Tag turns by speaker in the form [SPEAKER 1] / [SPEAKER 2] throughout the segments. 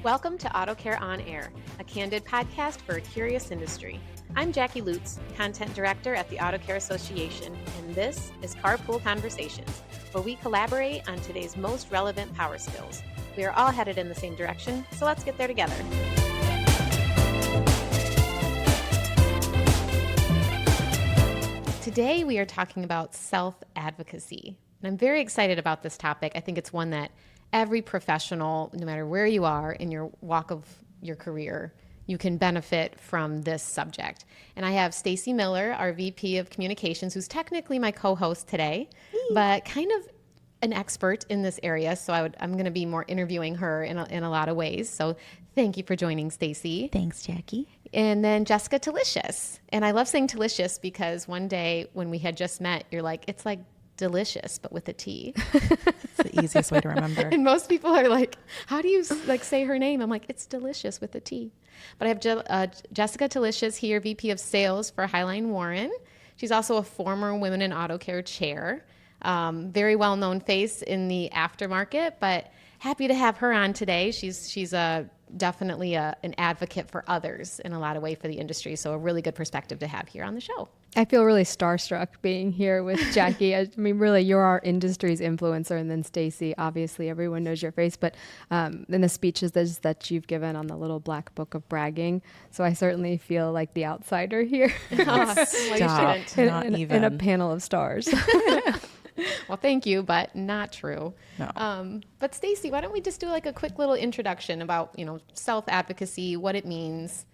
[SPEAKER 1] Welcome to Auto Care On Air, a candid podcast for a curious industry. I'm Jacki Lutz, Content Director at the Auto Care Association, and this is Carpool Conversations, where we collaborate on today's most relevant power skills. We are all headed in the same direction, so let's get there together. Today we are talking about self-advocacy, and I'm very excited about this topic. I think it's one that every professional, no matter where you are in your walk of your career, you can benefit from this subject. And I have Stacy Miller, our VP of Communications, who's technically my co-host today, but kind of an expert in this area. So I'm going to be more interviewing her in a lot of ways. So thank you for joining, Stacy.
[SPEAKER 2] Thanks, Jacki.
[SPEAKER 1] And then Jessica Delicious. And I love saying Delicious because one day when we had just met, you're like, it's like delicious, but with a T.
[SPEAKER 2] It's the easiest way to remember.
[SPEAKER 1] And most people are like, how do you say her name? I'm like, it's Delicious with a T. But I have Jessica Delicious here, VP of Sales for Highline Warren. She's also a former Women in Auto Care chair. Very well-known face in the aftermarket, but happy to have her on today. She's definitely an advocate for others in a lot of ways for the industry. So a really good perspective to have here on the show.
[SPEAKER 3] I feel really starstruck being here with Jacki. I mean, really, you're our industry's influencer, and then Stacy, obviously everyone knows your face, but in the speeches that you've given on the little black book of bragging. So I certainly feel like the outsider here.
[SPEAKER 1] Well, you shouldn't.
[SPEAKER 3] In a panel of stars.
[SPEAKER 1] Well, thank you, but not true.
[SPEAKER 2] No.
[SPEAKER 1] But Stacy, why don't we just do like a quick little introduction about, self-advocacy, what it means,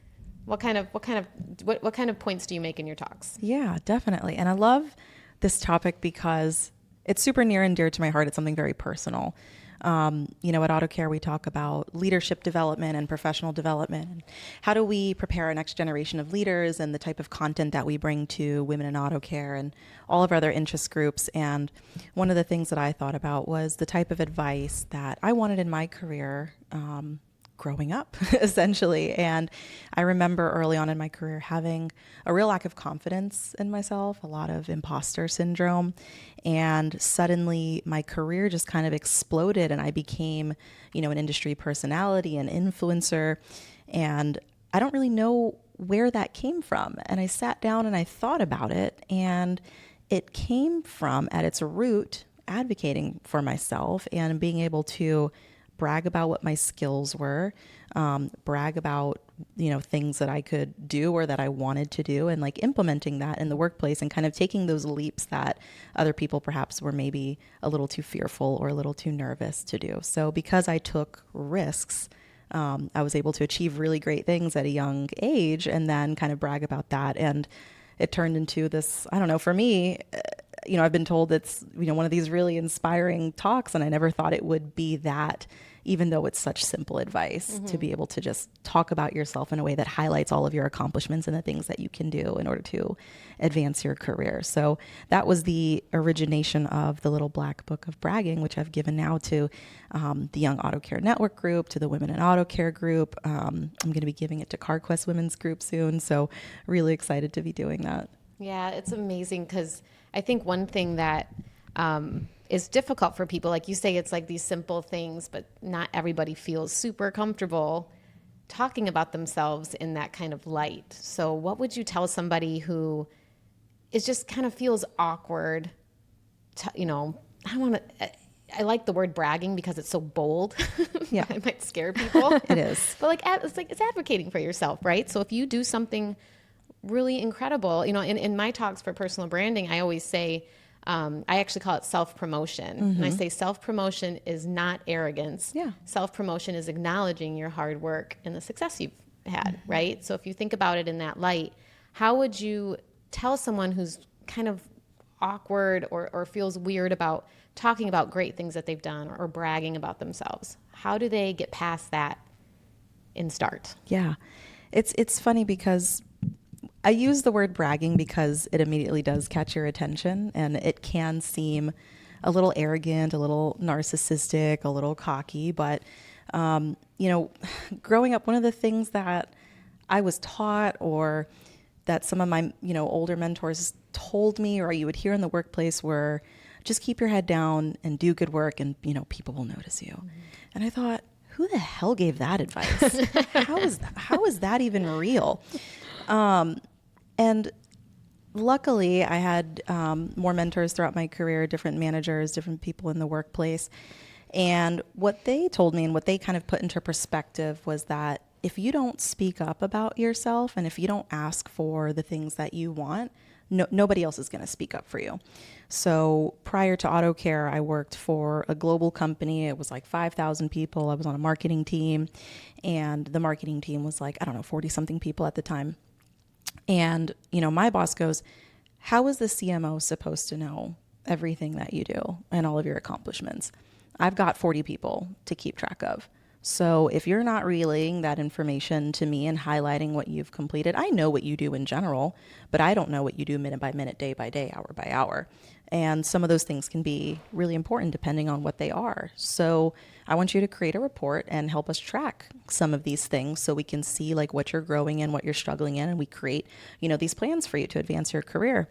[SPEAKER 1] what kind of points do you make in your talks?
[SPEAKER 2] Yeah, definitely. And I love this topic because it's super near and dear to my heart. It's something very personal. At Auto Care, we talk about leadership development and professional development. And how do we prepare our next generation of leaders and the type of content that we bring to women in auto care and all of our other interest groups. And one of the things that I thought about was the type of advice that I wanted in my career, growing up, essentially. And I remember early on in my career having a real lack of confidence in myself, a lot of imposter syndrome. And suddenly my career just kind of exploded and I became, an industry personality, an influencer. And I don't really know where that came from. And I sat down and I thought about it, and it came from, at its root, advocating for myself and being able to brag about what my skills were, brag about, things that I could do or that I wanted to do, and like implementing that in the workplace and kind of taking those leaps that other people perhaps were maybe a little too fearful or a little too nervous to do. So because I took risks, I was able to achieve really great things at a young age and then kind of brag about that. And it turned into this, I don't know, for me, I've been told it's, one of these really inspiring talks, and I never thought it would be that, even though it's such simple advice, to be able to just talk about yourself in a way that highlights all of your accomplishments and the things that you can do in order to advance your career. So that was the origination of the little black book of bragging, which I've given now to the Young Auto Care Network group, to the Women in Auto Care group. I'm going to be giving it to CarQuest Women's group soon. So really excited to be doing that.
[SPEAKER 1] Yeah, it's amazing because I think one thing that is difficult for people, like you say, it's like these simple things, but not everybody feels super comfortable talking about themselves in that kind of light. So what would you tell somebody who is just kind of feels awkward I like the word bragging because it's so bold.
[SPEAKER 2] Yeah.
[SPEAKER 1] It might scare people.
[SPEAKER 2] It is.
[SPEAKER 1] But it's advocating for yourself, right? So if you do something really incredible, in my talks for personal branding, I always say, I actually call it self-promotion. And I say self-promotion is not arrogance.
[SPEAKER 2] Yeah.
[SPEAKER 1] Self-promotion is acknowledging your hard work and the success you've had, right? So if you think about it in that light, how would you tell someone who's kind of awkward or feels weird about talking about great things that they've done or bragging about themselves? How do they get past that and start?
[SPEAKER 2] Yeah. It's funny because I use the word bragging because it immediately does catch your attention, and it can seem a little arrogant, a little narcissistic, a little cocky. But, growing up, one of the things that I was taught or that some of my, older mentors told me or you would hear in the workplace were just keep your head down and do good work and, people will notice you. And I thought, who the hell gave that advice? How is that even real? And luckily, I had more mentors throughout my career, different managers, different people in the workplace. And what they told me and what they kind of put into perspective was that if you don't speak up about yourself and if you don't ask for the things that you want, nobody else is going to speak up for you. So prior to AutoCare, I worked for a global company. It was like 5,000 people. I was on a marketing team, and the marketing team was like, I don't know, 40 something people at the time. And, my boss goes, how is the CMO supposed to know everything that you do and all of your accomplishments? I've got 40 people to keep track of. So if you're not relaying that information to me and highlighting what you've completed, I know what you do in general, but I don't know what you do minute by minute, day by day, hour by hour. And some of those things can be really important depending on what they are. So I want you to create a report and help us track some of these things so we can see like what you're growing in, what you're struggling in, and we create, these plans for you to advance your career.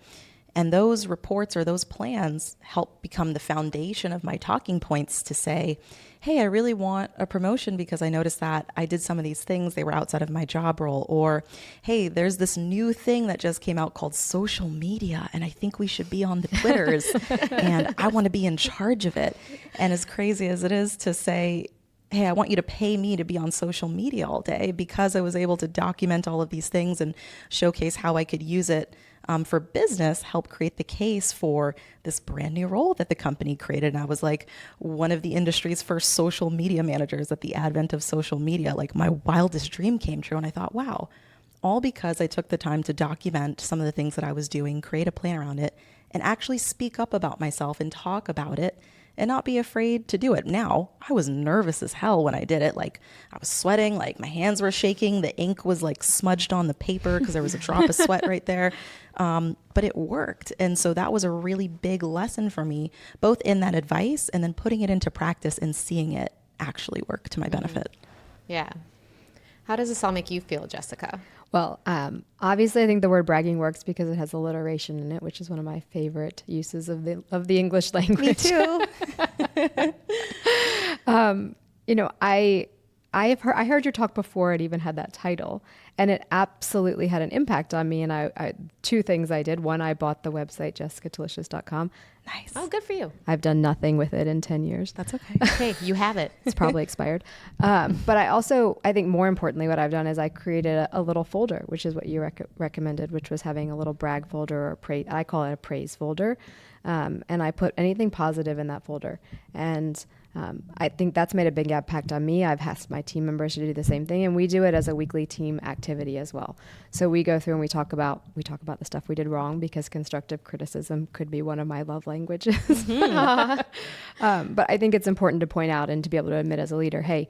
[SPEAKER 2] And those reports or those plans help become the foundation of my talking points to say, hey, I really want a promotion because I noticed that I did some of these things, they were outside of my job role. Or, hey, there's this new thing that just came out called social media, and I think we should be on the Twitters, and I want to be in charge of it. And as crazy as it is to say, hey, I want you to pay me to be on social media all day, because I was able to document all of these things and showcase how I could use it for business, help create the case for this brand new role that the company created. And I was like one of the industry's first social media managers at the advent of social media. Like my wildest dream came true. And I thought, wow, all because I took the time to document some of the things that I was doing, create a plan around it, and actually speak up about myself and talk about it and not be afraid to do it. Now, I was nervous as hell when I did it. Like I was sweating, like my hands were shaking. The ink was like smudged on the paper because there was a drop of sweat right there. But it worked. And so that was a really big lesson for me, both in that advice and then putting it into practice and seeing it actually work to my benefit.
[SPEAKER 1] Yeah. How does this all make you feel, Jessica?
[SPEAKER 3] Well, obviously, I think the word bragging works because it has alliteration in it, which is one of my favorite uses of the English language.
[SPEAKER 2] Me too.
[SPEAKER 3] I heard your talk before it even had that title, and it absolutely had an impact on me. And I two things I did. One, I bought the website jessicatulicious.com.
[SPEAKER 2] Nice.
[SPEAKER 1] Oh, good for you.
[SPEAKER 3] I've done nothing with it in 10 years.
[SPEAKER 2] That's okay.
[SPEAKER 1] Okay, you have it.
[SPEAKER 3] It's probably expired. But I think more importantly, what I've done is I created a little folder, which is what you recommended, which was having a little brag folder or praise. I call it a praise folder. And I put anything positive in that folder. And I think that's made a big impact on me. I've asked my team members to do the same thing, and we do it as a weekly team activity as well. So we go through and we talk about the stuff we did wrong, because constructive criticism could be one of my love languages. But I think it's important to point out and to be able to admit as a leader, hey,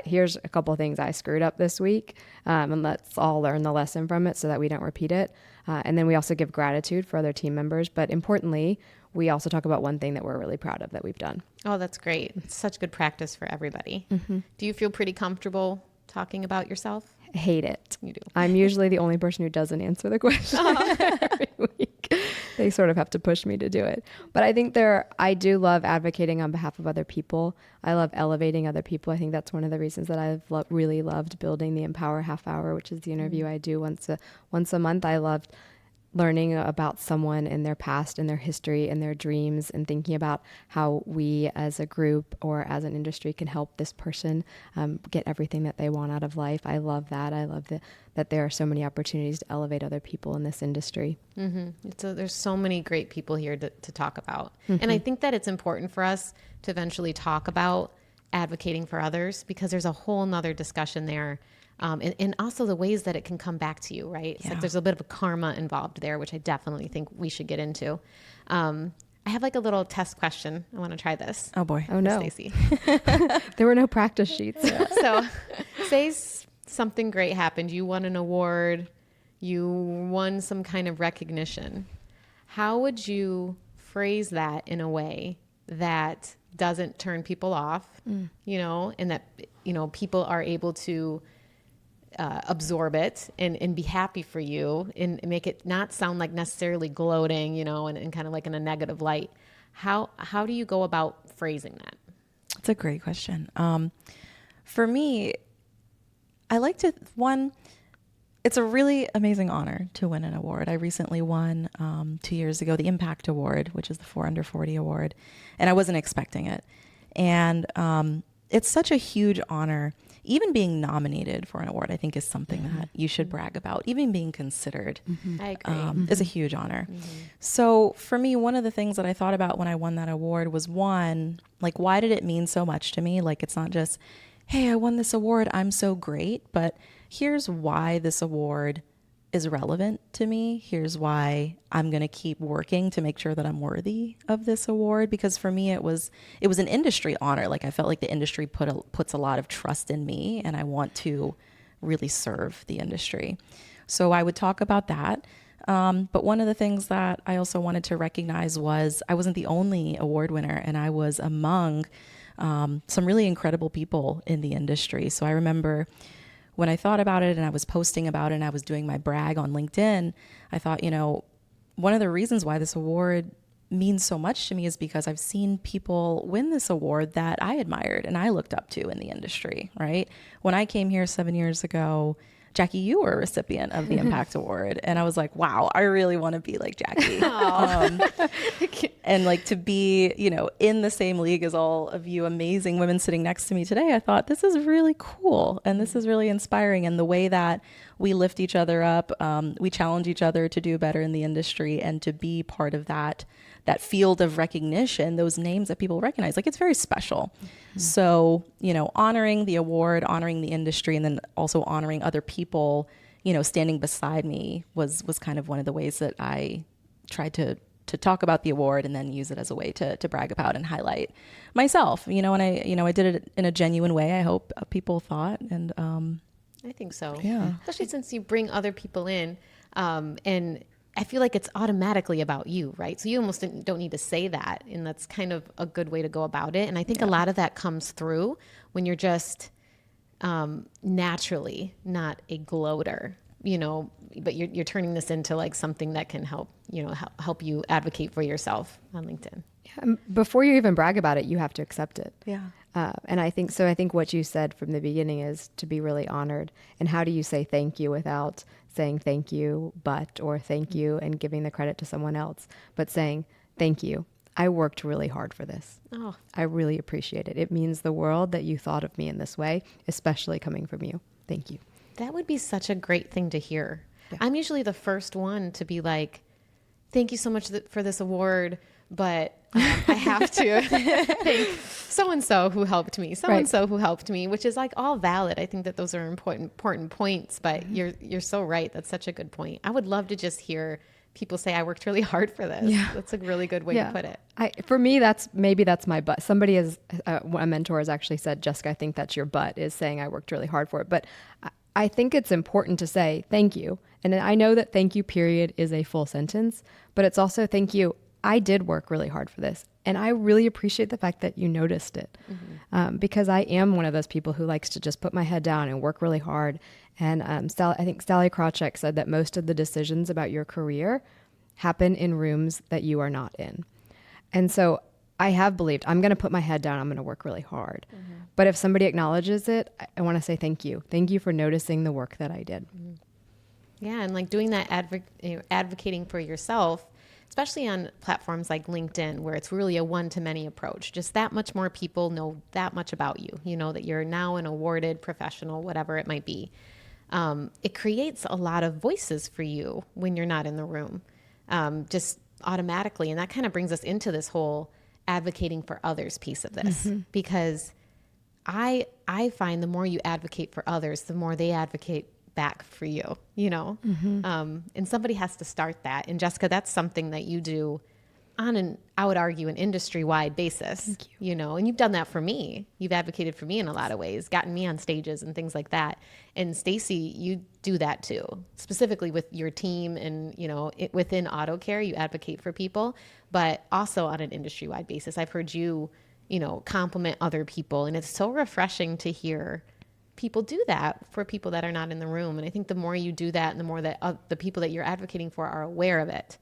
[SPEAKER 3] here's a couple of things I screwed up this week, and let's all learn the lesson from it so that we don't repeat it. And then we also give gratitude for other team members. But importantly, we also talk about one thing that we're really proud of that we've done.
[SPEAKER 1] Oh, that's great. It's such good practice for everybody. Mm-hmm. Do you feel pretty comfortable talking about yourself?
[SPEAKER 3] I hate it.
[SPEAKER 1] You do.
[SPEAKER 3] I'm usually the only person who doesn't answer the question every week. They sort of have to push me to do it. But I think I do love advocating on behalf of other people. I love elevating other people. I think that's one of the reasons that I've really loved building the Empower Half Hour, which is the interview I do once a month. I loved learning about someone and their past and their history and their dreams, and thinking about how we as a group or as an industry can help this person get everything that they want out of life. I love that. I love that there are so many opportunities to elevate other people in this industry.
[SPEAKER 1] Mm-hmm. So there's so many great people here to talk about. Mm-hmm. And I think that it's important for us to eventually talk about advocating for others, because there's a whole nother discussion there. And also the ways that it can come back to you, right? It's like there's a bit of a karma involved there, which I definitely think we should get into. I have like a little test question. I want to try this.
[SPEAKER 2] Oh boy.
[SPEAKER 3] Oh no.
[SPEAKER 1] Stacey.
[SPEAKER 3] There were no practice sheets.
[SPEAKER 1] So say something great happened. You won an award. You won some kind of recognition. How would you phrase that in a way that doesn't turn people off, and that, people are able to absorb it and be happy for you and make it not sound like necessarily gloating, and kind of like in a negative light. How do you go about phrasing that?
[SPEAKER 2] That's a great question. For me, I like to, it's a really amazing honor to win an award. I recently won 2 years ago the Impact Award, which is the 4 Under 40 award, and I wasn't expecting it. And it's such a huge honor. Even being nominated for an award, I think, is something that you should brag about. Even being considered
[SPEAKER 1] I agree.
[SPEAKER 2] is a huge honor. So for me, one of the things that I thought about when I won that award was, one, like, why did it mean so much to me? Like, it's not just, hey, I won this award, I'm so great, but here's why this award is relevant to me. Here's why I'm going to keep working to make sure that I'm worthy of this award. Because for me, it was an industry honor. Like, I felt like the industry puts a lot of trust in me, and I want to really serve the industry. So I would talk about that. But one of the things that I also wanted to recognize was I wasn't the only award winner, and I was among some really incredible people in the industry. So I remember when I thought about it and I was posting about it and I was doing my brag on LinkedIn, I thought, one of the reasons why this award means so much to me is because I've seen people win this award that I admired and I looked up to in the industry, right? When I came here 7 years ago, Jackie, you were a recipient of the Impact Award. And I was like, wow, I really want to be like Jackie. And like to be, in the same league as all of you amazing women sitting next to me today, I thought this is really cool. And this is really inspiring. And the way that we lift each other up, we challenge each other to do better in the industry and to be part of that field of recognition, those names that people recognize, like, it's very special. So, honoring the award, honoring the industry, and then also honoring other people, standing beside me was kind of one of the ways that I tried to talk about the award and then use it as a way to brag about and highlight myself, and I did it in a genuine way. I hope people thought, and
[SPEAKER 1] I think so.
[SPEAKER 2] Yeah.
[SPEAKER 1] Especially since you bring other people in, and I feel like it's automatically about you, right? So you almost don't need to say that. And that's kind of a good way to go about it. And I think a lot of that comes through when you're just naturally not a gloater, but you're turning this into like something that can help you advocate for yourself on LinkedIn.
[SPEAKER 3] Yeah, before you even brag about it, you have to accept it.
[SPEAKER 2] Yeah.
[SPEAKER 3] And I think what you said from the beginning is to be really honored. And how do you say thank you without saying thank you, or thank you and giving the credit to someone else, but saying thank you. I worked really hard for this.
[SPEAKER 1] Oh,
[SPEAKER 3] I really appreciate it. It means the world that you thought of me in this way, especially coming from you. Thank you.
[SPEAKER 1] that would be such a great thing to hear.
[SPEAKER 3] Yeah.
[SPEAKER 1] I'm usually the first one to be like, thank you so much for this award, but I have to thank so-and-so who helped me, so-and-so who helped me, which is like all valid. I think that those are important points, but you're so right. That's such a good point. I would love to just hear people say, I worked really hard for this.
[SPEAKER 3] Yeah.
[SPEAKER 1] That's a really good way to put it.
[SPEAKER 3] For me, that's my butt. Somebody a mentor has actually said, Jessica, I think that's your butt, is saying I worked really hard for it. But I think it's important to say thank you. And I know that thank you period is a full sentence, but it's also thank you. I did work really hard for this. And I really appreciate the fact that you noticed it, because I am one of those people who likes to just put my head down and work really hard. And I think Sally Krawcheck said that most of the decisions about your career happen in rooms that you are not in. And so I have believed I'm going to put my head down. I'm going to work really hard. Mm-hmm. But if somebody acknowledges it, I want to say thank you. Thank you for noticing the work that I did.
[SPEAKER 1] Mm-hmm. Yeah, and like doing that advocating for yourself, especially on platforms like LinkedIn, where it's really a one-to-many approach. Just that much more people know that much about you. You know that you're now an awarded professional, whatever it might be. It creates a lot of voices for you when you're not in the room, just automatically. And that kind of brings us into this whole advocating for others piece of this, because I find the more you advocate for others, the more they advocate back for you, you know? And somebody has to start that. And Jessica, that's something that you do on I would argue, an industry-wide basis.
[SPEAKER 3] Thank you.
[SPEAKER 1] You know, and you've done that for me. You've advocated for me in a lot of ways, gotten me on stages and things like that. And Stacy, you do that too, specifically with your team and, you know, within auto care, you advocate for people, but also on an industry-wide basis. I've heard you, you know, compliment other people, and it's so refreshing to hear people do that for people that are not in the room. And I think the more you do that and the more that the people that you're advocating for are aware of it,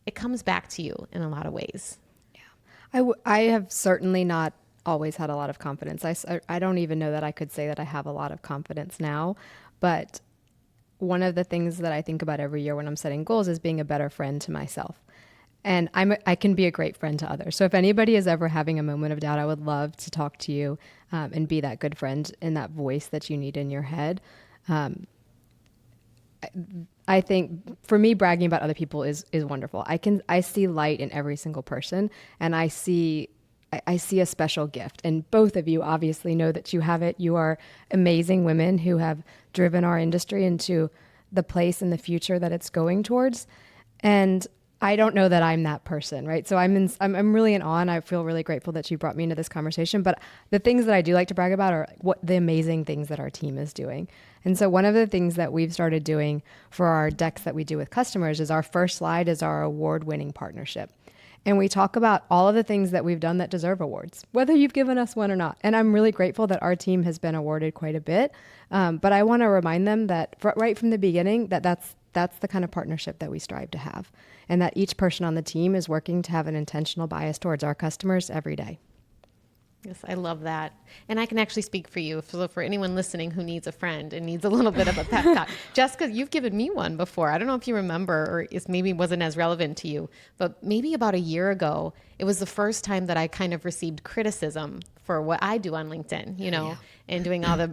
[SPEAKER 1] it comes back to you in a lot of ways.
[SPEAKER 3] Yeah. I have certainly not always had a lot of confidence. I don't even know that I could say that I have a lot of confidence now, but one of the things that I think about every year when I'm setting goals is being a better friend to myself. And I can be a great friend to others. So if anybody is ever having a moment of doubt, I would love to talk to you and be that good friend and that voice that you need in your head. I think for me, bragging about other people is wonderful. I see light in every single person, and I see a special gift. And both of you obviously know that you have it. You are amazing women who have driven our industry into the place in the future that it's going towards. And I don't know that I'm that person, right? So I'm really in awe, and I feel really grateful that you brought me into this conversation. But the things that I do like to brag about are what the amazing things that our team is doing. And so one of the things that we've started doing for our decks that we do with customers is our first slide is our award-winning partnership. And we talk about all of the things that we've done that deserve awards, whether you've given us one or not. And I'm really grateful that our team has been awarded quite a bit. But I want to remind them that right from the beginning, that's the kind of partnership that we strive to have. And that each person on the team is working to have an intentional bias towards our customers every day.
[SPEAKER 1] Yes, I love that. And I can actually speak for you. So for anyone listening who needs a friend and needs a little bit of a pep talk, Jessica, you've given me one before. I don't know if you remember, or it maybe wasn't as relevant to you, but maybe about a year ago, it was the first time that I kind of received criticism for what I do on LinkedIn, and doing all the,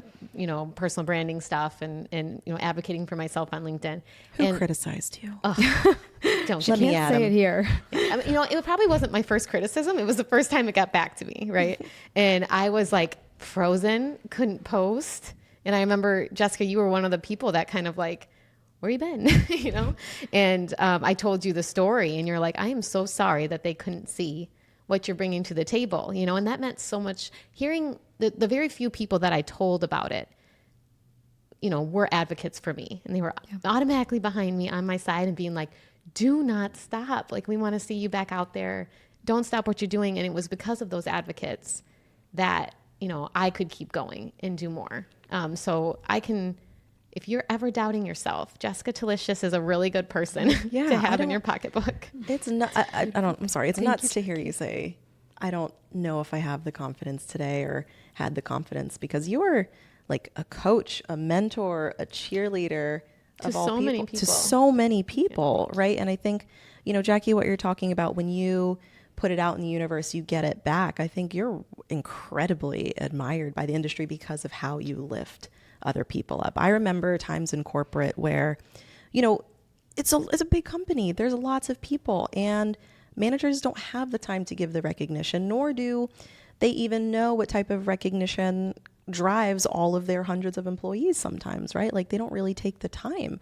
[SPEAKER 1] personal branding stuff and advocating for myself on LinkedIn.
[SPEAKER 2] Who criticized you?
[SPEAKER 1] Don't
[SPEAKER 3] Let me say it here.
[SPEAKER 1] I mean, it probably wasn't my first criticism. It was the first time it got back to me, right? And I was like frozen, couldn't post. And I remember, Jessica, you were one of the people that kind of like, where you been? And I told you the story, and you're like, I am so sorry that they couldn't see what you're bringing to the table, and that meant so much. Hearing the very few people that I told about it, were advocates for me, and they were automatically behind me on my side and being like, do not stop. Like, we want to see you back out there. Don't stop what you're doing. And it was because of those advocates that, I could keep going and do more. So I can, if you're ever doubting yourself, Jessica Delicious is a really good person to have in your pocketbook.
[SPEAKER 2] It's not, I'm sorry. It's nuts to hear you say, I don't know if I have the confidence today or had the confidence, because you're like a coach, a mentor, a cheerleader
[SPEAKER 1] to so many people.
[SPEAKER 2] To so many people, right? And I think, Jacki, what you're talking about, when you put it out in the universe, you get it back. I think you're incredibly admired by the industry because of how you lift other people up. I remember times in corporate where, it's a big company. There's lots of people, and managers don't have the time to give the recognition, nor do they even know what type of recognition drives all of their hundreds of employees sometimes, right? Like, they don't really take the time.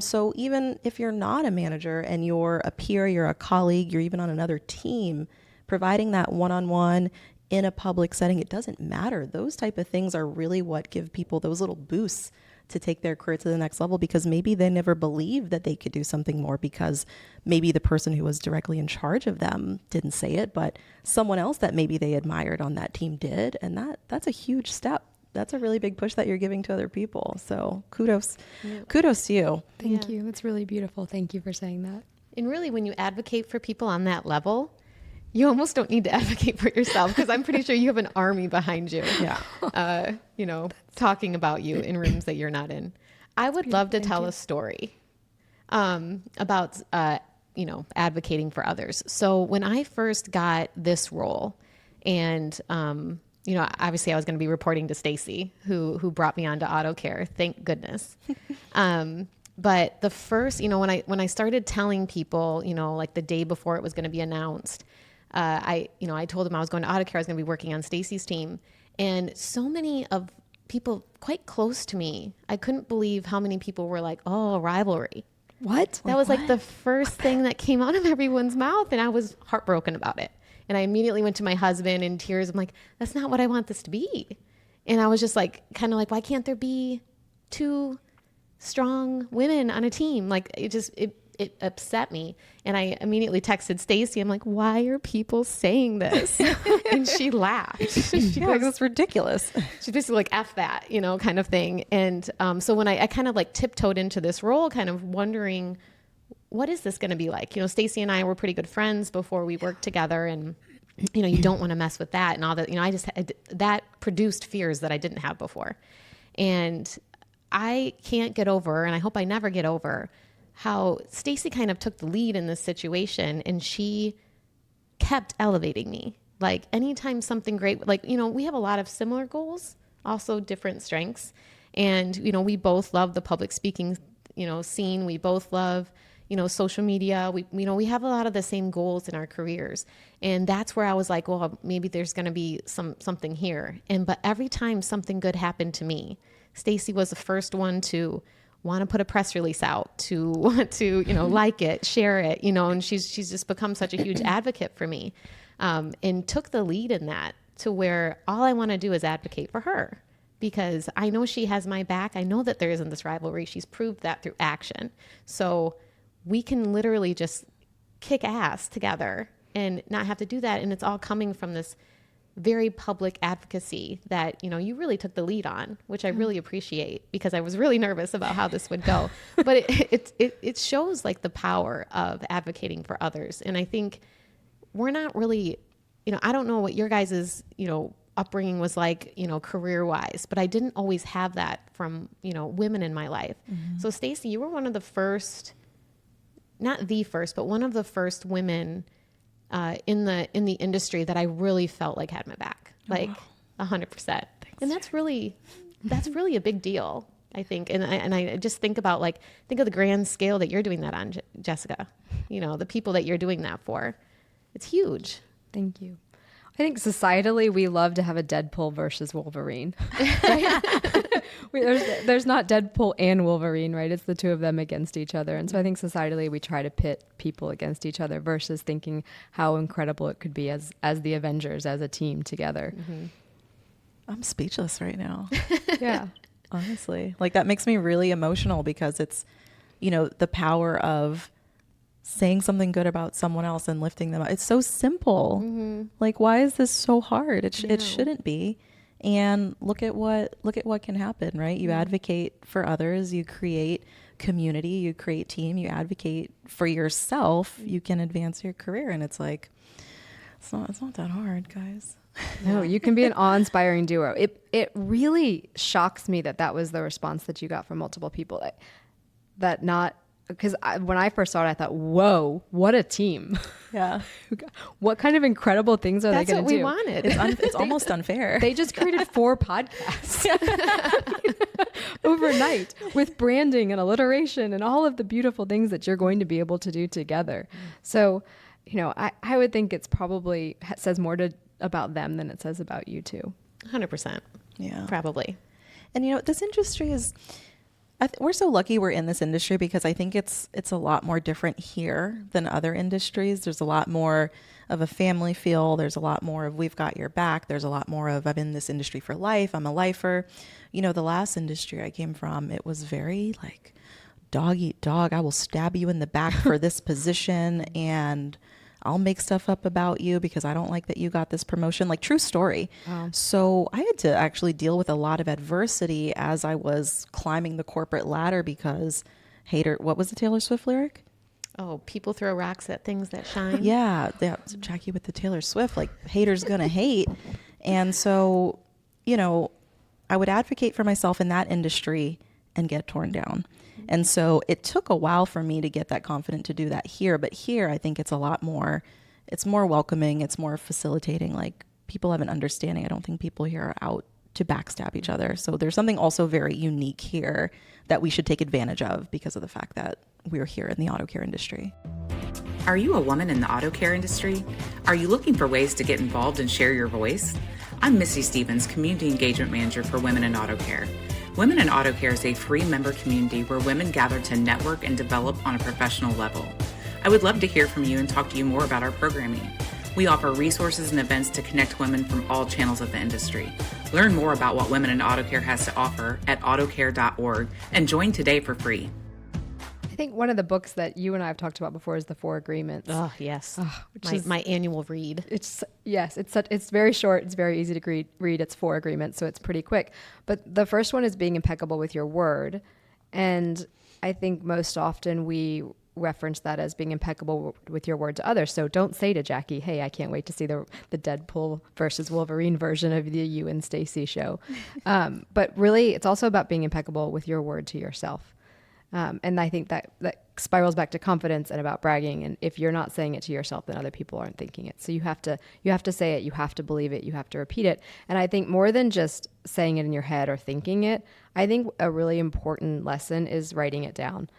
[SPEAKER 2] So even if you're not a manager and you're a peer, you're a colleague, you're even on another team, providing that one-on-one in a public setting, it doesn't matter. Those type of things are really what give people those little boosts to take their career to the next level, because maybe they never believed that they could do something more, because maybe the person who was directly in charge of them didn't say it, but someone else that maybe they admired on that team did. And that's a huge step. That's a really big push that you're giving to other people. So kudos to you.
[SPEAKER 3] Thank you. That's really beautiful. Thank you for saying that.
[SPEAKER 1] And really, when you advocate for people on that level, you almost don't need to advocate for yourself, because I'm pretty sure you have an army behind you, talking about you in rooms that you're not in. I would love to tell a story about, advocating for others. So when I first got this role, and, obviously I was going to be reporting to Stacy, who brought me on to Auto Care. Thank goodness. But the first, when I started telling people, like the day before it was going to be announced, I told them I was going to Auto Care. I was going to be working on Stacy's team. And so many of people quite close to me, I couldn't believe how many people were like, oh, rivalry.
[SPEAKER 3] What?
[SPEAKER 1] That was like the first thing that came out of everyone's mouth. And I was heartbroken about it. And I immediately went to my husband in tears. I'm like, that's not what I want this to be. And I was just like, kind of like, why can't there be two strong women on a team? Like, it upset me. And I immediately texted Stacy. I'm like, why are people saying this? And she laughed. She
[SPEAKER 2] goes, that's ridiculous.
[SPEAKER 1] She's basically like, F that, kind of thing. And so when I kind of like tiptoed into this role, kind of wondering, what is this going to be like? Stacy and I were pretty good friends before we worked together. And you don't want to mess with that and all that. That produced fears that I didn't have before. And I can't get over, and I hope I never get over, how Stacey kind of took the lead in this situation, and she kept elevating me. Like anytime something great, like, we have a lot of similar goals, also different strengths. And, we both love the public speaking, scene. We both love, social media. We have a lot of the same goals in our careers. And that's where I was like, well, maybe there's going to be something here. But every time something good happened to me, Stacey was the first one to want to put a press release out, to want to, like it, share it, and she's just become such a huge advocate for me, and took the lead in that to where all I want to do is advocate for her, because I know she has my back. I know that there isn't this rivalry. She's proved that through action. So we can literally just kick ass together and not have to do that. And it's all coming from this very public advocacy that, you really took the lead on, which I really appreciate, because I was really nervous about how this would go. But it shows like the power of advocating for others. And I think we're not really, I don't know what your guys's, upbringing was like, career wise, but I didn't always have that from, women in my life. Mm-hmm. So Stacey, you were one of the first, not the first, but one of the first women in the industry that I really felt like had my back, like 100%. And that's really a big deal, I think. And I just think about think of the grand scale that you're doing that on, Jessica, the people that you're doing that for. It's huge.
[SPEAKER 3] Thank you. I think societally, we love to have a Deadpool versus Wolverine. There's not Deadpool and Wolverine, right? It's the two of them against each other. And so I think societally, we try to pit people against each other versus thinking how incredible it could be as the Avengers, as a team together.
[SPEAKER 2] Mm-hmm. I'm speechless right now.
[SPEAKER 3] Yeah.
[SPEAKER 2] Honestly. Like, that makes me really emotional, because it's, the power of saying something good about someone else and lifting them up. It's so simple. Mm-hmm. Like, why is this so hard? It shouldn't be. And look at what can happen, right? You advocate for others, you create community, you create team, you advocate for yourself, you can advance your career. And it's like, it's not that hard, guys.
[SPEAKER 3] No, you can be an awe-inspiring duo. It really shocks me that was the response that you got from multiple people. Because when I first saw it, I thought, whoa, what a team.
[SPEAKER 2] Yeah.
[SPEAKER 3] What kind of incredible things are they going to do?
[SPEAKER 1] That's what we wanted.
[SPEAKER 2] It's almost unfair.
[SPEAKER 3] They just created 4 podcasts overnight with branding and alliteration and all of the beautiful things that you're going to be able to do together. So, I would think it's probably says more about them than it says about you too.
[SPEAKER 1] 100%.
[SPEAKER 2] Yeah.
[SPEAKER 1] Probably.
[SPEAKER 2] And, this industry is... we're so lucky we're in this industry, because I think it's a lot more different here than other industries. There's a lot more of a family feel. There's a lot more of we've got your back. There's a lot more of I've been in this industry for life. I'm a lifer. The last industry I came from, it was very like dog eat dog. I will stab you in the back for this position, and I'll make stuff up about you because I don't like that you got this promotion. Like, true story. Wow. So I had to actually deal with a lot of adversity as I was climbing the corporate ladder, because what was the Taylor Swift lyric?
[SPEAKER 1] Oh, people throw rocks at things that shine.
[SPEAKER 2] Yeah. Jacki with the Taylor Swift, like, haters gonna hate. And so, I would advocate for myself in that industry and get torn down. And so it took a while for me to get that confident to do that here. But here, I think it's it's more welcoming. It's more facilitating. Like, people have an understanding. I don't think people here are out to backstab each other. So there's something also very unique here that we should take advantage of because of the fact that we're here in the auto care industry.
[SPEAKER 4] Are you a woman in the auto care industry? Are you looking for ways to get involved and share your voice? I'm Missy Stevens, Community Engagement Manager for Women in Auto Care. Women in Auto Care is a free member community where women gather to network and develop on a professional level. I would love to hear from you and talk to you more about our programming. We offer resources and events to connect women from all channels of the industry. Learn more about what Women in Auto Care has to offer at autocare.org and join today for free.
[SPEAKER 3] I think one of the books that you and I have talked about before is The 4 Agreements.
[SPEAKER 1] Oh, yes. Which is my annual read.
[SPEAKER 3] It's very short. It's very easy to read. It's 4 agreements, so it's pretty quick. But the first one is being impeccable with your word. And I think most often we reference that as being impeccable with your word to others. So don't say to Jackie, hey, I can't wait to see the Deadpool versus Wolverine version of the You and Stacy show. But really, it's also about being impeccable with your word to yourself. And I think that spirals back to confidence and about bragging. And if you're not saying it to yourself, then other people aren't thinking it. So you have to say it, you have to believe it, you have to repeat it. And I think more than just saying it in your head or thinking it, I think a really important lesson is writing it down.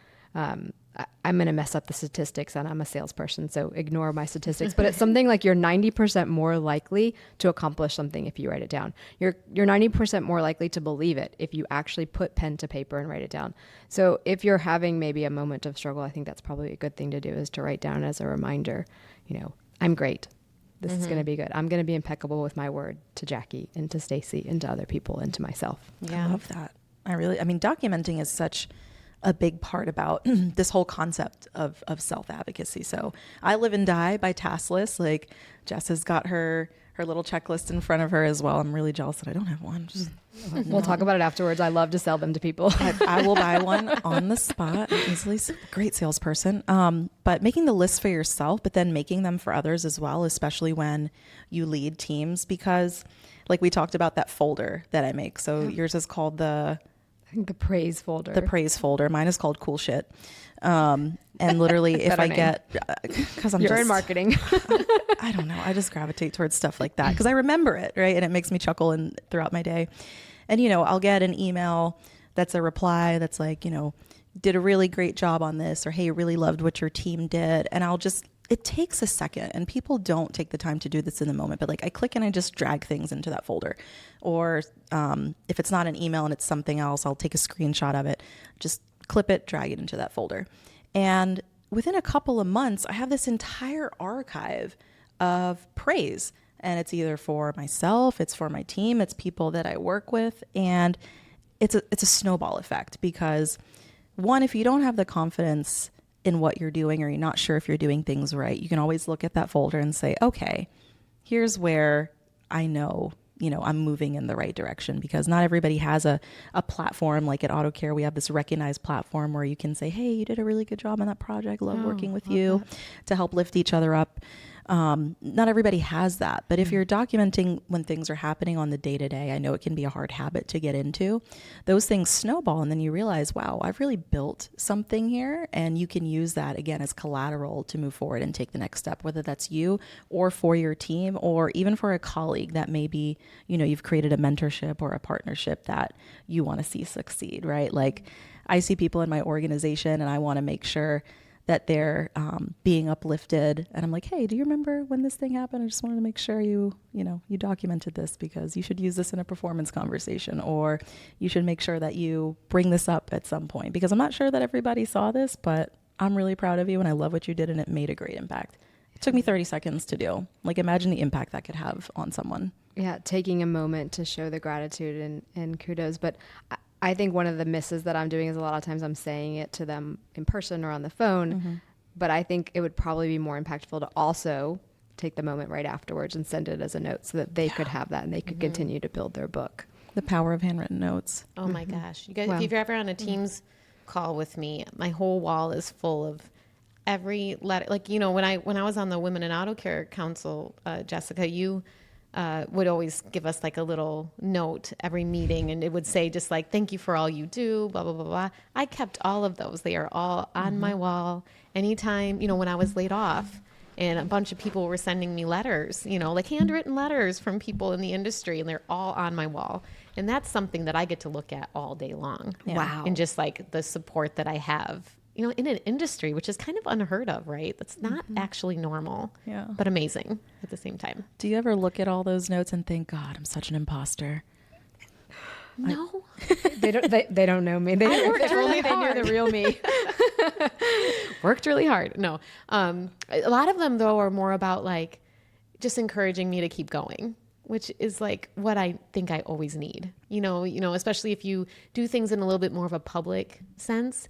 [SPEAKER 3] I'm going to mess up the statistics, and I'm a salesperson, so ignore my statistics. But it's something like you're 90% more likely to accomplish something if you write it down. You're 90% more likely to believe it if you actually put pen to paper and write it down. So if you're having maybe a moment of struggle, I think that's probably a good thing to do, is to write down as a reminder, I'm great. This is going to be good. I'm going to be impeccable with my word to Jackie and to Stacy and to other people and to myself.
[SPEAKER 2] Yeah. I love that. Documenting is such a big part about this whole concept of self-advocacy. So I live and die by task lists. Like Jess has got her little checklist in front of her as well. I'm really jealous that I don't have one.
[SPEAKER 3] We'll talk about it afterwards. I love to sell them to people.
[SPEAKER 2] I will buy one on the spot. Easily, great salesperson. But making the list for yourself, but then making them for others as well, especially when you lead teams, because like we talked about that folder that I make. So yours is called the
[SPEAKER 3] praise folder.
[SPEAKER 2] The praise folder. Mine is called cool shit. And literally if I get, cause
[SPEAKER 3] You're in marketing.
[SPEAKER 2] I don't know. I just gravitate towards stuff like that because I remember it. Right. And it makes me chuckle throughout my day. And, I'll get an email that's a reply that's like, did a really great job on this, or, hey, really loved what your team did. And it takes a second, and people don't take the time to do this in the moment, but like I click and I just drag things into that folder. Or if it's not an email and it's something else, I'll take a screenshot of it, just clip it, drag it into that folder. And within a couple of months, I have this entire archive of praise. And it's either for myself, it's for my team, it's people that I work with. And it's a snowball effect, because one, if you don't have the confidence in what you're doing, or you're not sure if you're doing things right, you can always look at that folder and say, okay, here's where I know, I'm moving in the right direction, because not everybody has a platform. Like at AutoCare, we have this recognized platform where you can say, hey, you did a really good job on that project. Love working with you, to help lift each other up. Not everybody has that, but if you're documenting when things are happening on the day-to-day, I know it can be a hard habit to get into. Those things snowball, and then you realize, wow, I've really built something here, and you can use that again as collateral to move forward and take the next step, whether that's you or for your team, or even for a colleague that maybe, you've created a mentorship or a partnership that you want to see succeed, right? Like I see people in my organization and I want to make sure that they're being uplifted. And I'm like, hey, do you remember when this thing happened? I just wanted to make sure you documented this, because you should use this in a performance conversation, or you should make sure that you bring this up at some point, because I'm not sure that everybody saw this, but I'm really proud of you and I love what you did, and it made a great impact. It took me 30 seconds to do. Like, imagine the impact that could have on someone.
[SPEAKER 3] Yeah, taking a moment to show the gratitude and kudos. But I think one of the misses that I'm doing is a lot of times I'm saying it to them in person or on the phone, but I think it would probably be more impactful to also take the moment right afterwards and send it as a note, so that they could have that and they could continue to build their book.
[SPEAKER 2] The power of handwritten notes.
[SPEAKER 1] Oh my gosh. You guys, if you're ever on a Teams call with me, my whole wall is full of every letter. Like, when I was on the Women in Auto Care Council, Jessica, you would always give us like a little note every meeting, and it would say just like, thank you for all you do, blah, blah, blah, blah. I kept all of those. They are all on my wall. Anytime, when I was laid off and a bunch of people were sending me letters, like handwritten letters from people in the industry, and they're all on my wall. And that's something that I get to look at all day long.
[SPEAKER 2] Yeah.
[SPEAKER 3] Wow.
[SPEAKER 1] And just like the support that I have, in an industry, which is kind of unheard of, right? That's not actually normal, but amazing at the same time.
[SPEAKER 2] Do you ever look at all those notes and think, God, I'm such an imposter?
[SPEAKER 1] No.
[SPEAKER 3] They don't know me. They worked really hard. They knew the real me.
[SPEAKER 1] Worked really hard. No. A lot of them, though, are more about like just encouraging me to keep going, which is like what I think I always need. Especially if you do things in a little bit more of a public sense.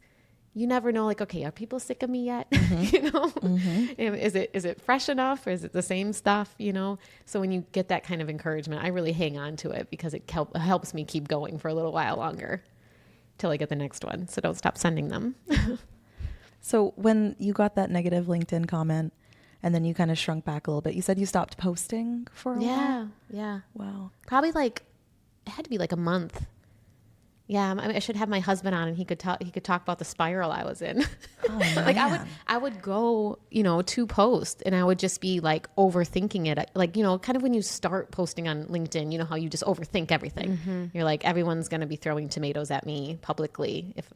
[SPEAKER 1] You never know, like, okay, are people sick of me yet? Is it fresh enough, or is it the same stuff? So when you get that kind of encouragement, I really hang on to it, because it helps me keep going for a little while longer till I get the next one. So don't stop sending them.
[SPEAKER 2] So when you got that negative LinkedIn comment and then you kind of shrunk back a little bit, you said you stopped posting for a while?
[SPEAKER 1] Yeah.
[SPEAKER 2] Wow.
[SPEAKER 1] Probably like, it had to be like a month. Yeah, I should have my husband on and he could talk about the spiral I was in.
[SPEAKER 2] Oh,
[SPEAKER 1] Like
[SPEAKER 2] man.
[SPEAKER 1] I would go, to post and I would just be like overthinking it. Like, kind of when you start posting on LinkedIn, you know how you just overthink everything. You're like, everyone's going to be throwing tomatoes at me publicly. If,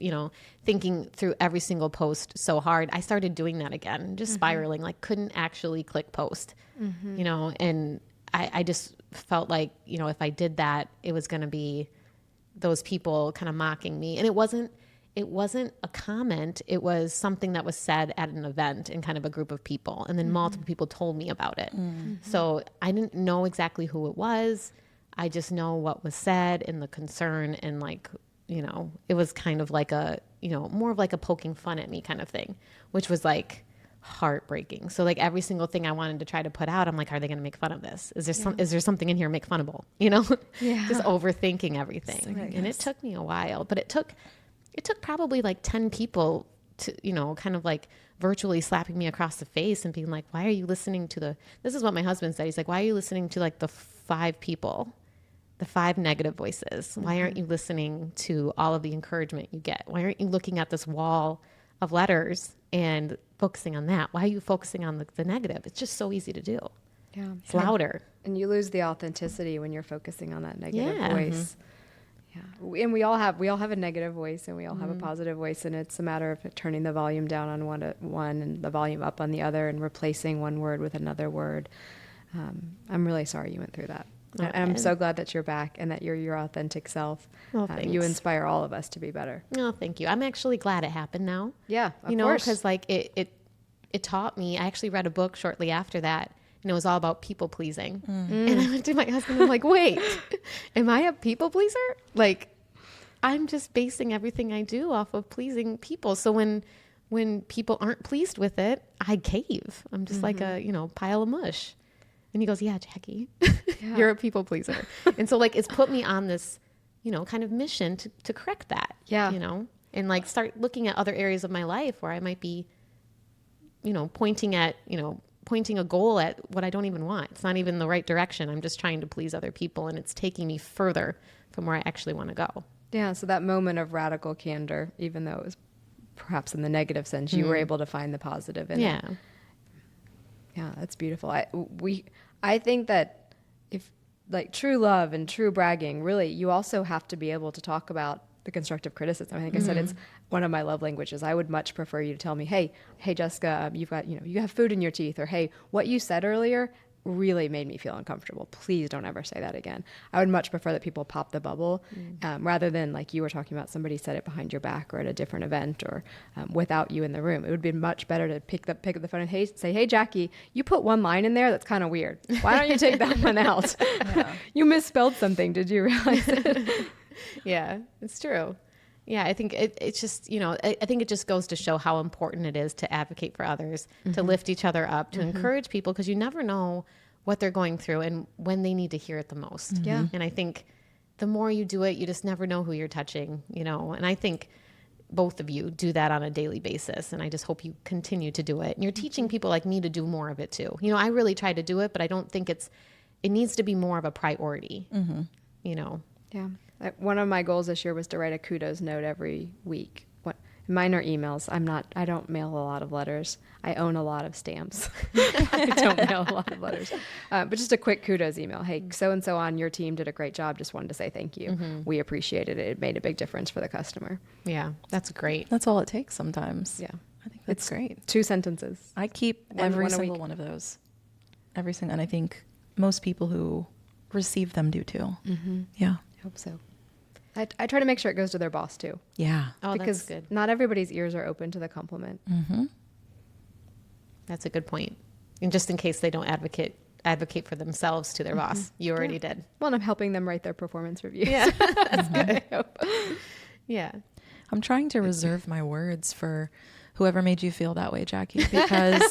[SPEAKER 1] thinking through every single post so hard, I started doing that again, just spiraling, like couldn't actually click post, and I just felt like, if I did that, it was going to be those people kind of mocking me. And it wasn't a comment. It was something that was said at an event in kind of a group of people. And then multiple people told me about it. So I didn't know exactly who it was. I just know what was said and the concern. And like, it was kind of like more of like a poking fun at me kind of thing, which was like heartbreaking. So like every single thing I wanted to try to put out, I'm like, are they going to make fun of this? Is there something in here make funnable? Just overthinking everything. And it took me a while, but it took probably like 10 people to, kind of like virtually slapping me across the face and being like, why are you listening to this is what my husband said. He's like, why are you listening to like the 5 people, the 5 negative voices? Why aren't you listening to all of the encouragement you get? Why aren't you looking at this wall of letters and focusing on that? Why are you focusing on the negative? It's just so easy to do.
[SPEAKER 3] Yeah.
[SPEAKER 1] It's louder.
[SPEAKER 3] And you lose the authenticity when you're focusing on that negative voice.
[SPEAKER 1] Mm-hmm.
[SPEAKER 3] Yeah. And we all have a negative voice and we all have a positive voice, and it's a matter of turning the volume down on one and the volume up on the other and replacing one word with another word. I'm really sorry you went through that. And I'm so glad that you're back and that you're your authentic self.
[SPEAKER 1] Well, thanks.
[SPEAKER 3] You inspire all of us to be better.
[SPEAKER 1] No, thank you. I'm actually glad it happened now.
[SPEAKER 3] Yeah, of course.
[SPEAKER 1] Because like it taught me. I actually read a book shortly after that, and it was all about people pleasing. And I went to my husband. I'm like, wait, am I a people pleaser? Like, I'm just basing everything I do off of pleasing people. So when people aren't pleased with it, I cave. I'm just like a pile of mush. And he goes, yeah, Jacki, you're a people pleaser. And so like, it's put me on this, kind of mission to correct that, and like start looking at other areas of my life where I might be, pointing a goal at what I don't even want. It's not even the right direction. I'm just trying to please other people, and it's taking me further from where I actually want to go.
[SPEAKER 3] Yeah. So that moment of radical candor, even though it was perhaps in the negative sense, you were able to find the positive in it. Yeah, that's beautiful. I think that if like true love and true bragging, really, you also have to be able to talk about the constructive criticism. I think I said it's one of my love languages. I would much prefer you to tell me, hey, Jessica, you've got, you have food in your teeth, or hey, what you said earlier really made me feel uncomfortable. Please don't ever say that again. I would much prefer that people pop the bubble rather than like you were talking about, somebody said it behind your back or at a different event or without you in the room. It would be much better to pick up the phone and say, hey, Jacki, you put one line in there that's kind of weird. Why don't you take that one out? You misspelled something. Did you realize it?
[SPEAKER 1] Yeah, it's true. Yeah, I think it's just, I think it just goes to show how important it is to advocate for others, to lift each other up, to encourage people, because you never know what they're going through and when they need to hear it the most.
[SPEAKER 3] Yeah.
[SPEAKER 1] And I think the more you do it, you just never know who you're touching, and I think both of you do that on a daily basis. And I just hope you continue to do it. And you're teaching people like me to do more of it too. I really try to do it, but I don't think it needs to be more of a priority,
[SPEAKER 3] Yeah. One of my goals this year was to write a kudos note every week. Mine are emails. I don't mail a lot of letters. I own a lot of stamps. I don't mail a lot of letters. But just a quick kudos email. Hey, so-and-so on your team did a great job. Just wanted to say thank you. We appreciated it. It made a big difference for the customer.
[SPEAKER 1] Yeah, that's great.
[SPEAKER 2] That's all it takes sometimes.
[SPEAKER 3] Yeah.
[SPEAKER 2] I think that's great.
[SPEAKER 3] 2 sentences.
[SPEAKER 2] I keep every single one of those. Every single, and I think most people who receive them do too. Yeah.
[SPEAKER 3] I hope so. I try to make sure it goes to their boss too.
[SPEAKER 2] Yeah.
[SPEAKER 1] Oh,
[SPEAKER 3] because
[SPEAKER 1] that's good.
[SPEAKER 3] not everybody's ears are open to the compliment.
[SPEAKER 1] That's a good point. And just in case they don't advocate for themselves to their boss, you already did.
[SPEAKER 3] Well, and I'm helping them write their performance reviews.
[SPEAKER 1] Yeah, that's good. I hope. Yeah.
[SPEAKER 2] I'm trying to reserve my words for whoever made you feel that way, Jacki, because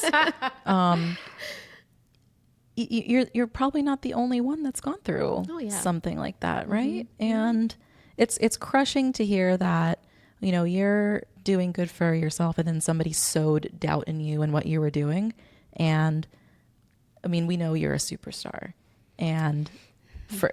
[SPEAKER 2] you're probably not the only one that's gone through something like that, right? And it's crushing to hear that you know, you're doing good for yourself and then somebody sowed doubt in you and what you were doing. And I mean, we know you're a superstar, and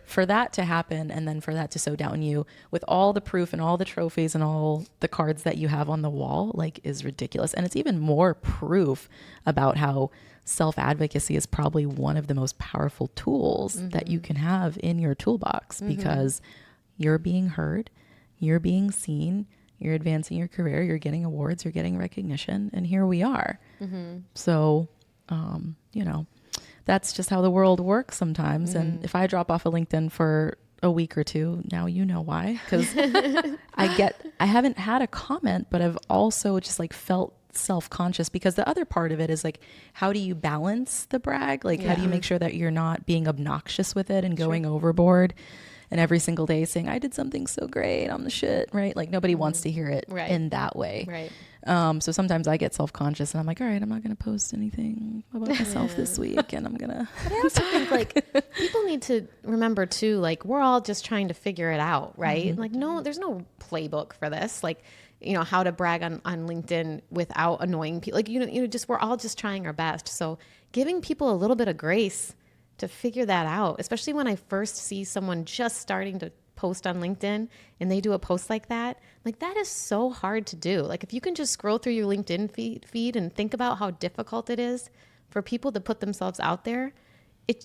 [SPEAKER 2] for that to happen and then for that to sow doubt in you with all the proof and all the trophies and all the cards that you have on the wall, like, is ridiculous. And it's even more proof about how self-advocacy is probably one of the most powerful tools that you can have in your toolbox, because you're being heard, you're being seen, you're advancing your career, you're getting awards, you're getting recognition, and here we are. So, you know, that's just how the world works sometimes. And if I drop off of LinkedIn for a week or two, now you know why, because I haven't had a comment, but I've also just like felt self-conscious, because the other part of it is like, how do you balance the brag? Like, how do you make sure that you're not being obnoxious with it and going overboard and every single day saying, I did something so great, I'm the shit, right? Like, nobody wants to hear it in that way.
[SPEAKER 1] Right.
[SPEAKER 2] So sometimes I get self-conscious and I'm like, all right, I'm not going to post anything about myself this week, and I'm going to.
[SPEAKER 1] But I also think, like, people need to remember too, like, we're all just trying to figure it out, right? Like, no, there's no playbook for this. Like, you know, how to brag on LinkedIn without annoying people. Like, you know, just, we're all just trying our best. So giving people a little bit of grace to figure that out, especially when I first see someone just starting to post on LinkedIn and they do a post like that is so hard to do. Like, if you can just scroll through your LinkedIn feed and think about how difficult it is for people to put themselves out there,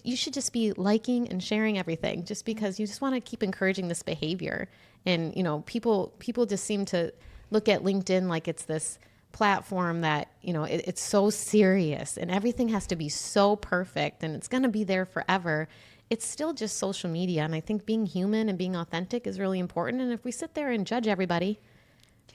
[SPEAKER 1] you should just be liking and sharing everything, just because you just want to keep encouraging this behavior. And, you know, people just seem to look at LinkedIn like it's this platform that, you know, it's so serious and everything has to be so perfect and it's going to be there forever. It's still just social media. And I think being human and being authentic is really important. And if we sit there and judge everybody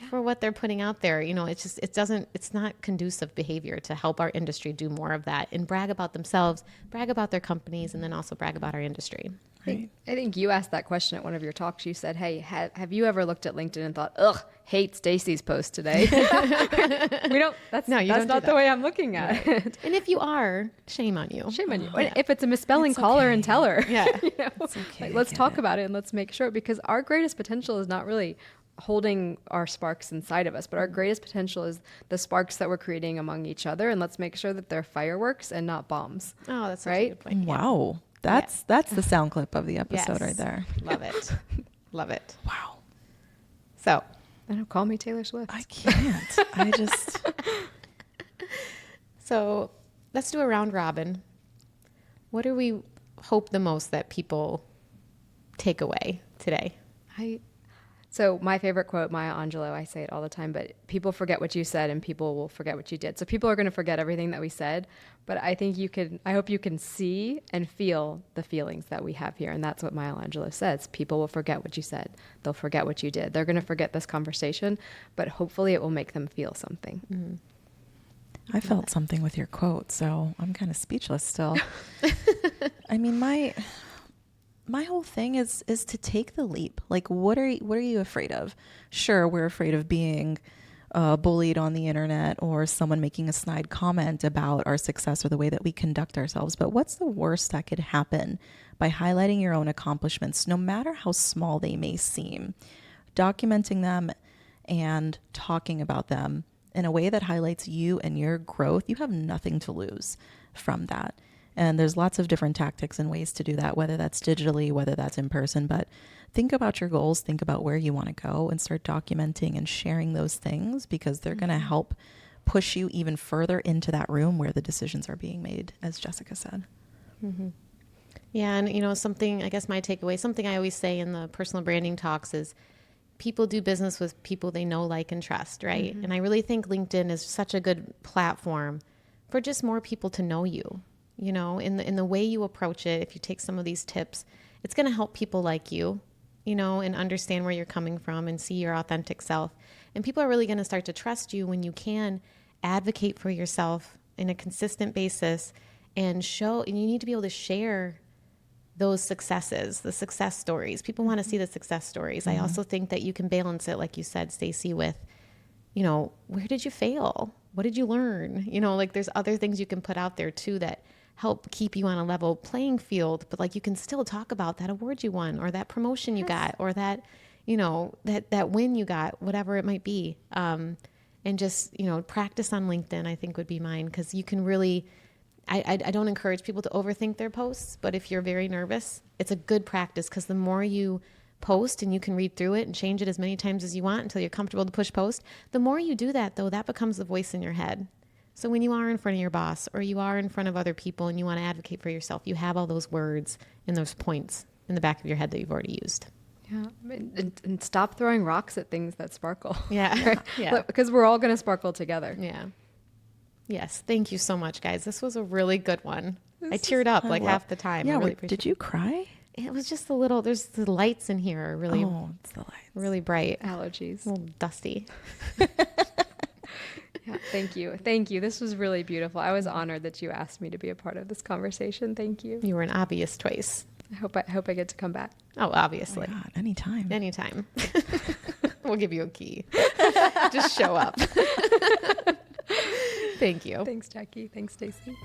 [SPEAKER 1] for what they're putting out there, you know, it's not conducive behavior to help our industry do more of that and brag about themselves, brag about their companies, and then also brag about our industry.
[SPEAKER 2] Right.
[SPEAKER 3] I think you asked that question at one of your talks. You said, hey, have you ever looked at LinkedIn and thought, ugh, hate Stacy's post today? That's not the way I'm looking at it.
[SPEAKER 1] And if you are, shame on you.
[SPEAKER 3] Shame on you. And if it's a misspelling, call her and tell her.
[SPEAKER 1] Yeah.
[SPEAKER 3] You know?
[SPEAKER 2] It's okay.
[SPEAKER 3] Like, let's talk about it and let's make sure, because our greatest potential is not really holding our sparks inside of us, but our greatest potential is the sparks that we're creating among each other. And let's make sure that they're fireworks and not bombs.
[SPEAKER 1] Oh, that's such
[SPEAKER 3] right?
[SPEAKER 1] a good point.
[SPEAKER 2] Wow. That's the sound clip of the episode right there.
[SPEAKER 1] Love it. Love it.
[SPEAKER 2] Wow.
[SPEAKER 1] So,
[SPEAKER 3] I don't call me Taylor Swift.
[SPEAKER 2] I can't. I just.
[SPEAKER 1] So let's do a round robin. What do we hope the most that people take away today?
[SPEAKER 3] So my favorite quote, Maya Angelou, I say it all the time, but people forget what you said and people will forget what you did. So people are going to forget everything that we said, but I hope you can see and feel the feelings that we have here. And that's what Maya Angelou says. People will forget what you said. They'll forget what you did. They're going to forget this conversation, but hopefully it will make them feel something.
[SPEAKER 1] Mm-hmm.
[SPEAKER 2] I felt something with your quote, so I'm kind of speechless still. I mean, my whole thing is to take the leap. Like, what are you afraid of? Sure, we're afraid of being bullied on the internet or someone making a snide comment about our success or the way that we conduct ourselves. But what's the worst that could happen by highlighting your own accomplishments, no matter how small they may seem, documenting them and talking about them in a way that highlights you and your growth? You have nothing to lose from that. And there's lots of different tactics and ways to do that, whether that's digitally, whether that's in person. But think about your goals, think about where you want to go, and start documenting and sharing those things, because they're going to help push you even further into that room where the decisions are being made, as Jessica said.
[SPEAKER 1] Mm-hmm. Yeah. And, you know, something, I guess my takeaway, something I always say in the personal branding talks is people do business with people they know, like, and trust, right? Mm-hmm. And I really think LinkedIn is such a good platform for just more people to know you. You know, in the way you approach it, if you take some of these tips, it's going to help people like you, you know, and understand where you're coming from and see your authentic self. And people are really going to start to trust you when you can advocate for yourself in a consistent basis and you need to be able to share those successes, the success stories. People want to see the success stories. Mm-hmm. I also think that you can balance it, like you said, Stacey, with, you know, where did you fail? What did you learn? You know, like, there's other things you can put out there too that help keep you on a level playing field, but like, you can still talk about that award you won or that promotion you got or that, that win you got, whatever it might be. And just, practice on LinkedIn, I think would be mine, because you can really, I don't encourage people to overthink their posts, but if you're very nervous, it's a good practice, because the more you post and you can read through it and change it as many times as you want until you're comfortable to push post, the more you do that, though, that becomes the voice in your head. So when you are in front of your boss or you are in front of other people and you want to advocate for yourself, you have all those words and those points in the back of your head that you've already used.
[SPEAKER 3] Yeah, and stop throwing rocks at things that sparkle.
[SPEAKER 1] Yeah,
[SPEAKER 3] right?
[SPEAKER 1] yeah.
[SPEAKER 3] Because we're all going to sparkle together.
[SPEAKER 1] Yeah. Yes. Thank you so much, guys. This was a really good one. I teared up like half the time.
[SPEAKER 2] Yeah.
[SPEAKER 1] I really appreciate
[SPEAKER 2] Did you cry?
[SPEAKER 1] it. It was just a little. There's the lights in here are really,
[SPEAKER 2] It's the lights.
[SPEAKER 1] really bright.
[SPEAKER 3] Allergies.
[SPEAKER 1] A little dusty.
[SPEAKER 3] Yeah, thank you. Thank you. This was really beautiful. I was honored that you asked me to be a part of this conversation. Thank you.
[SPEAKER 1] You were an obvious choice.
[SPEAKER 3] I hope I get to come back.
[SPEAKER 1] Oh, obviously.
[SPEAKER 2] Oh my God, anytime.
[SPEAKER 1] Anytime. We'll give you a key. Just show up. Thank you.
[SPEAKER 3] Thanks, Jackie. Thanks, Stacy.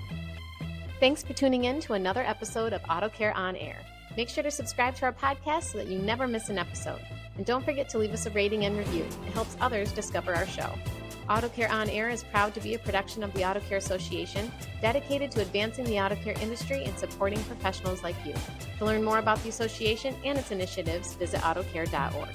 [SPEAKER 1] Thanks for tuning in to another episode of AutoCare On Air. Make sure to subscribe to our podcast so that you never miss an episode. And don't forget to leave us a rating and review. It helps others discover our show. AutoCare On Air is proud to be a production of the Auto Care Association, dedicated to advancing the auto care industry and supporting professionals like you. To learn more about the association and its initiatives, visit autocare.org.